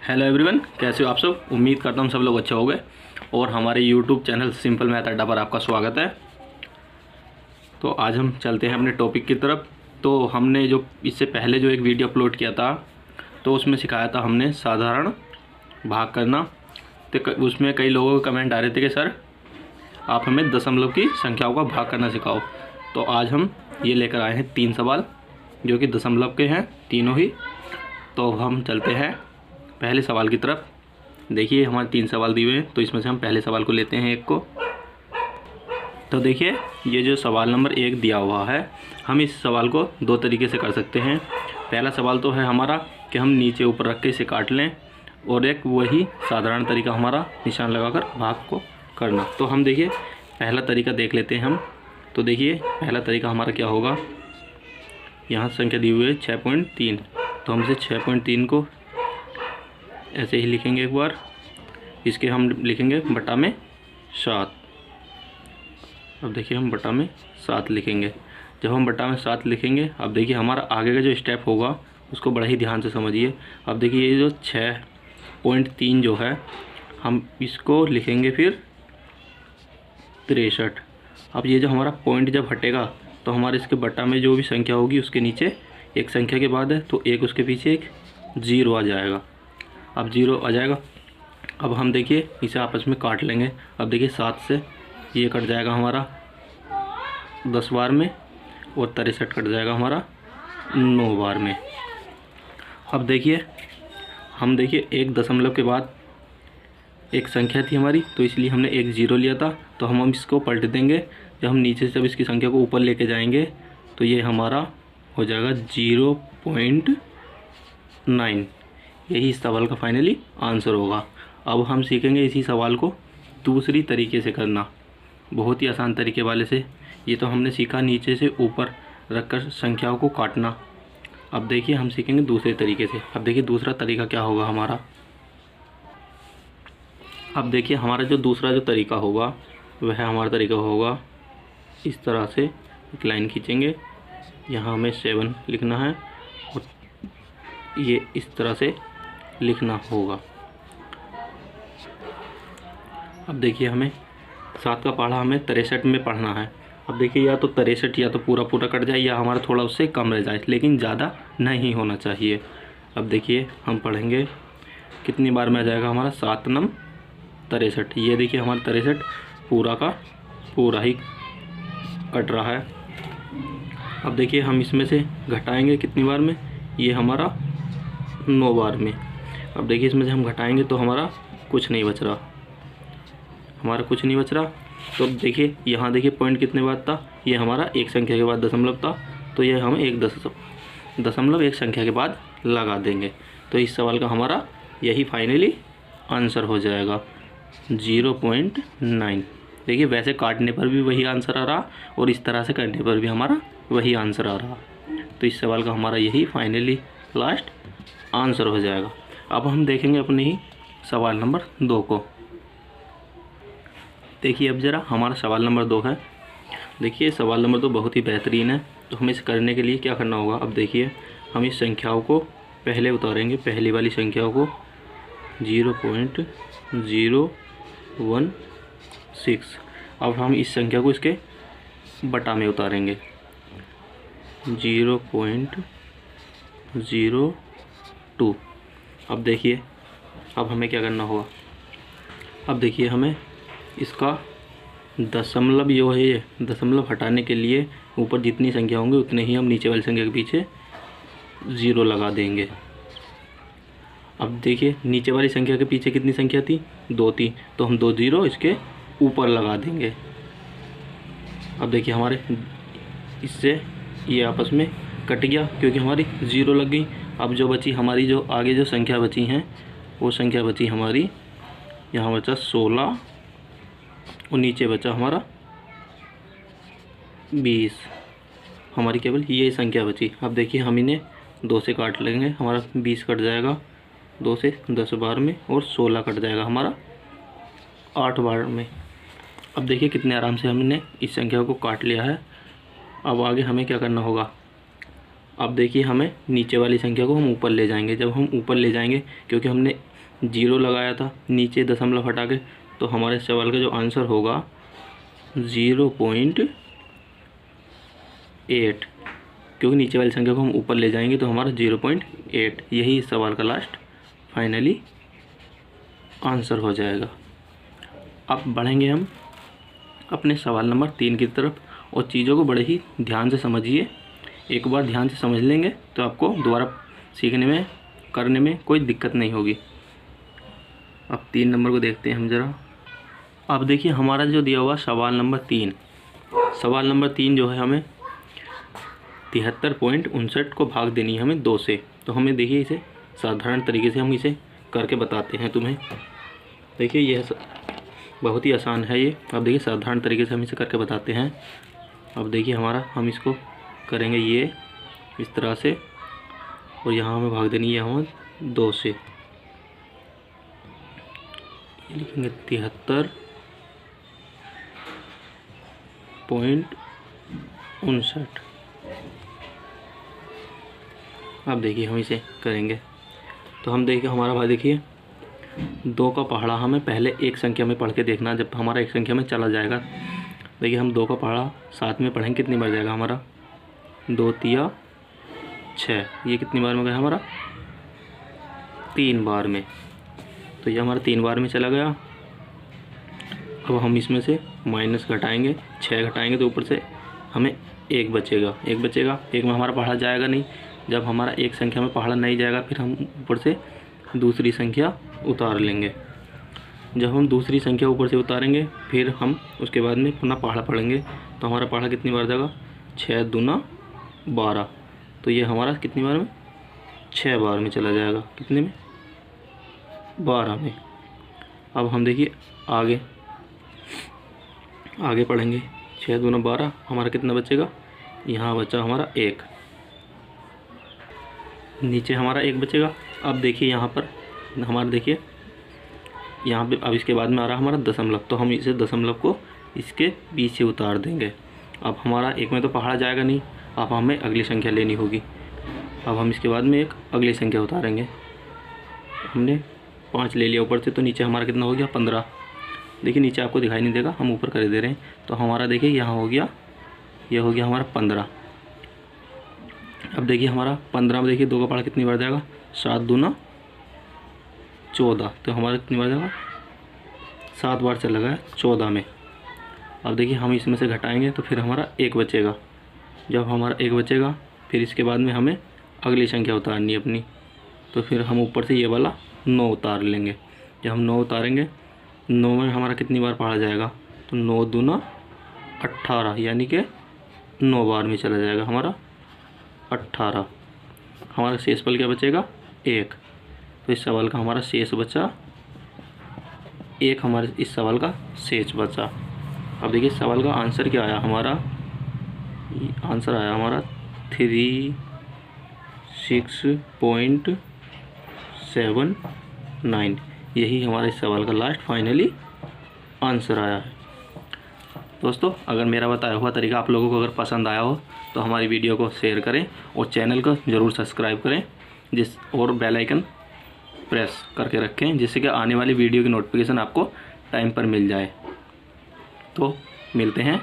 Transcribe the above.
Hello everyone, कैसे हो आप सब। उम्मीद करता हूँ सब लोग अच्छे होंगे और हमारे यूट्यूब चैनल सिंपल मैथ अड्डा पर आपका स्वागत है। तो आज हम चलते हैं अपने टॉपिक की तरफ। तो हमने जो इससे पहले जो एक वीडियो अपलोड किया था तो उसमें सिखाया था हमने साधारण भाग करना। तो उसमें कई लोगों के कमेंट आ रहे थे कि सर आप हमें दशमलव की संख्याओं का भाग करना सिखाओ। तो आज हम ये लेकर आए हैं 3 सवाल जो कि दशमलव के हैं तीनों ही। तो हम चलते हैं पहले सवाल की तरफ। देखिए हमारे 3 सवाल दिए हुए हैं, तो इसमें से हम पहले सवाल को लेते हैं एक को। तो देखिए ये जो सवाल नंबर 1 दिया हुआ है, हम इस सवाल को 2 तरीके से कर सकते हैं। पहला सवाल तो है हमारा कि हम नीचे ऊपर रख के इसे काट लें, और एक वही साधारण तरीका हमारा निशान लगाकर भाग को करना। तो हम देखिए पहला तरीका देख लेते हैं हम। तो देखिए पहला तरीका हमारा क्या होगा, यहाँ संख्या दी हुई है 6.3, तो हम इसे 6.3 को ऐसे ही लिखेंगे एक बार। इसके हम लिखेंगे बटा में 7। अब देखिए हम बटा में 7 लिखेंगे। जब हम बटा में 7 लिखेंगे, अब देखिए हमारा आगे का जो स्टेप होगा उसको बड़ा ही ध्यान से समझिए। अब देखिए ये जो 6.3 जो है, हम इसको लिखेंगे फिर 63। अब ये जो हमारा पॉइंट जब हटेगा तो हमारे इसके बटा में जो भी संख्या होगी उसके नीचे एक संख्या के बाद है तो एक उसके पीछे एक 0 आ जाएगा। अब 0 आ जाएगा। अब हम देखिए इसे आपस में काट लेंगे। अब देखिए 7 से ये कट जाएगा हमारा 10 बार में, और 63 कट जाएगा हमारा 9 बार में। अब देखिए हम देखिए एक दशमलव के बाद एक संख्या थी हमारी, तो इसलिए हमने एक 0 लिया था। तो हम इसको पलट देंगे। जब हम नीचे से जब इसकी संख्या को ऊपर लेके जाएंगे तो ये हमारा हो जाएगा 0.9। यही इस सवाल का फाइनली आंसर होगा। अब हम सीखेंगे इसी सवाल को दूसरी तरीके से करना, बहुत ही आसान तरीके वाले से। ये तो हमने सीखा नीचे से ऊपर रखकर संख्याओं को काटना। अब देखिए हम सीखेंगे दूसरे तरीके से। अब देखिए दूसरा तरीका क्या होगा हमारा। अब देखिए हमारा जो दूसरा जो तरीका होगा वह हमारा तरीका होगा इस तरह से। एक लाइन खींचेंगे, यहाँ हमें 7 लिखना है और ये इस तरह से लिखना होगा। अब देखिए हमें 7 का पढ़ा हमें 63 में पढ़ना है। अब देखिए या तो 63 या तो पूरा पूरा कट जाए या हमारा थोड़ा उससे कम रह जाए, लेकिन ज़्यादा नहीं होना चाहिए। अब देखिए हम पढ़ेंगे कितनी बार में आ जाएगा हमारा 7 नम 63। ये देखिए हमारा 63 पूरा का पूरा ही कट रहा है। अब देखिए हम इसमें से घटाएंगे कितनी बार में, ये हमारा 9 बार में। अब देखिए इसमें से हम घटाएंगे तो हमारा कुछ नहीं बच रहा, हमारा कुछ नहीं बच रहा। तो देखिए यहाँ देखिए पॉइंट कितने बाद था, ये हमारा एक संख्या के बाद दशमलव था, तो ये हम एक दशमलव एक संख्या के बाद लगा देंगे। तो इस सवाल का हमारा यही फाइनली आंसर हो जाएगा 0.9। देखिए वैसे काटने पर भी वही आंसर आ रहा और इस तरह से करने पर भी हमारा वही आंसर आ रहा। तो इस सवाल का हमारा यही फाइनली लास्ट आंसर हो जाएगा। अब हम देखेंगे अपने ही सवाल नंबर 2 को। देखिए अब ज़रा हमारा सवाल नंबर 2 है। देखिए सवाल नंबर 2 बहुत ही बेहतरीन है। तो हमें इसे करने के लिए क्या करना होगा, अब देखिए हम इस संख्याओं को पहले उतारेंगे, पहली वाली संख्याओं को 0.016। अब हम इस संख्या को इसके बटा में उतारेंगे 0.02। अब देखिए अब हमें क्या करना होगा। अब देखिए हमें इसका दशमलव जो है, ये दशमलव हटाने के लिए ऊपर जितनी संख्या होंगी उतने ही हम नीचे वाली संख्या के पीछे 0 लगा देंगे। अब देखिए नीचे वाली संख्या के पीछे कितनी संख्या थी, 2 थी, तो हम 2 0 इसके ऊपर लगा देंगे। अब देखिए हमारे इससे ये आपस में कट गया क्योंकि हमारी 0 लग गई। अब जो बची हमारी, जो आगे जो संख्या बची हैं वो संख्या बची हमारी, यहाँ बचा 16 और नीचे बचा हमारा 20। हमारी केवल ये संख्या बची। अब देखिए हम इन्हें 2 से काट लेंगे, हमारा 20 कट जाएगा 2 से 10 बार में, और 16 कट जाएगा हमारा 8 बार में। अब देखिए कितने आराम से हमने इस संख्या को काट लिया है। अब आगे हमें क्या करना होगा। अब देखिए हमें नीचे वाली संख्या को हम ऊपर ले जाएंगे। जब हम ऊपर ले जाएंगे, क्योंकि हमने 0 लगाया था नीचे दशमलव हटा के, तो हमारे सवाल का जो आंसर होगा 0.8, क्योंकि नीचे वाली संख्या को हम ऊपर ले जाएंगे तो हमारा 0.8 यही इस सवाल का लास्ट फाइनली आंसर हो जाएगा। अब बढ़ेंगे हम अपने सवाल नंबर 3 की तरफ, और चीज़ों को बड़े ही ध्यान से समझिए। एक बार ध्यान से समझ लेंगे तो आपको दोबारा सीखने में करने में कोई दिक्कत नहीं होगी। अब 3 नंबर को देखते हैं हम ज़रा। अब देखिए हमारा जो दिया हुआ सवाल नंबर 3, सवाल नंबर 3 जो है हमें 73.59 को भाग देनी है हमें 2 से। तो हमें देखिए इसे साधारण तरीके से हम इसे करके बताते हैं तुम्हें। देखिए यह बहुत ही आसान है ये। अब देखिए साधारण तरीके से हम इसे करके बताते हैं। अब देखिए हमारा हम इसको करेंगे ये इस तरह से, और यहाँ हमें भाग देनी है हमें 2 से। ये लिखेंगे 73.59। अब देखिए हम इसे करेंगे तो हम देखिए हमारा भाग देखिए 2 का पहाड़ा हमें पहले एक संख्या में पढ़ के देखना। जब हमारा एक संख्या में चला जाएगा, देखिए हम 2 का पहाड़ा साथ में पढ़ेंगे कितनी बार जाएगा हमारा 2 तिया 6। ये कितनी बार में गया हमारा 3 बार में, तो ये हमारा 3 बार में चला गया। अब हम इसमें से माइनस घटाएंगे, 6 घटाएंगे तो ऊपर से हमें 1 बचेगा। 1 बचेगा, 1 में हमारा पहाड़ा जाएगा नहीं। जब हमारा एक संख्या में पहाड़ा नहीं जाएगा फिर हम ऊपर से दूसरी संख्या उतार लेंगे। जब हम दूसरी संख्या ऊपर से उतारेंगे फिर हम उसके बाद में पुनः पहाड़ा पढ़ेंगे, तो हमारा पहाड़ा कितनी बार जाएगा 6 दूना 12। तो ये हमारा कितनी बार में 6 बार में चला जाएगा, कितने में 12 में। अब हम देखिए आगे पढ़ेंगे। 6 दूना 12, हमारा कितना बचेगा, यहाँ बचा हमारा 1, नीचे हमारा 1 बचेगा। अब देखिए यहाँ पर हमारा देखिए यहाँ पे अब इसके बाद में आ रहा हमारा दशमलव, तो हम इसे दशमलव को इसके पीछे उतार देंगे। अब हमारा 1 में तो पहाड़ा जाएगा नहीं, अब हमें अगली संख्या लेनी होगी। अब हम इसके बाद में एक अगली संख्या उतारेंगे। हमने 5 ले लिया ऊपर से, तो नीचे हमारा कितना हो गया 15। देखिए नीचे आपको दिखाई नहीं देगा, हम ऊपर कर दे रहे हैं। तो हमारा देखिए यहाँ हो गया, यह हो गया हमारा 15। अब देखिए हमारा 15 में देखिए 2 का पहाड़ा कितनी बार जाएगा 7 दूना 14। तो हमारा कितनी बार जाएगा 7 बार चला गया 14 में। अब देखिए हम इसमें से घटाएंगे तो फिर हमारा 1 बचेगा। जब हमारा 1 बचेगा फिर इसके बाद में हमें अगली संख्या उतारनी है अपनी, तो फिर हम ऊपर से ये वाला 9 उतार लेंगे। जब हम 9 उतारेंगे, 9 में हमारा कितनी बार पढ़ा जाएगा, तो 9 दूना 18, यानी कि 9 बार में चला जाएगा हमारा 18। हमारा शेष फल क्या बचेगा 1। तो इस सवाल का हमारा शेष बचा 1, हमारे इस सवाल का शेष बचा। अब देखिए सवाल का आंसर क्या आया हमारा, आंसर आया हमारा 36.79। यही हमारे इस सवाल का लास्ट फाइनली आंसर आया है। दोस्तों अगर मेरा बताया हुआ तरीका आप लोगों को अगर पसंद आया हो तो हमारी वीडियो को शेयर करें और चैनल को ज़रूर सब्सक्राइब करें, और बेल आइकन प्रेस करके रखें, जिससे कि आने वाली वीडियो की नोटिफिकेशन आपको टाइम पर मिल जाए। तो मिलते हैं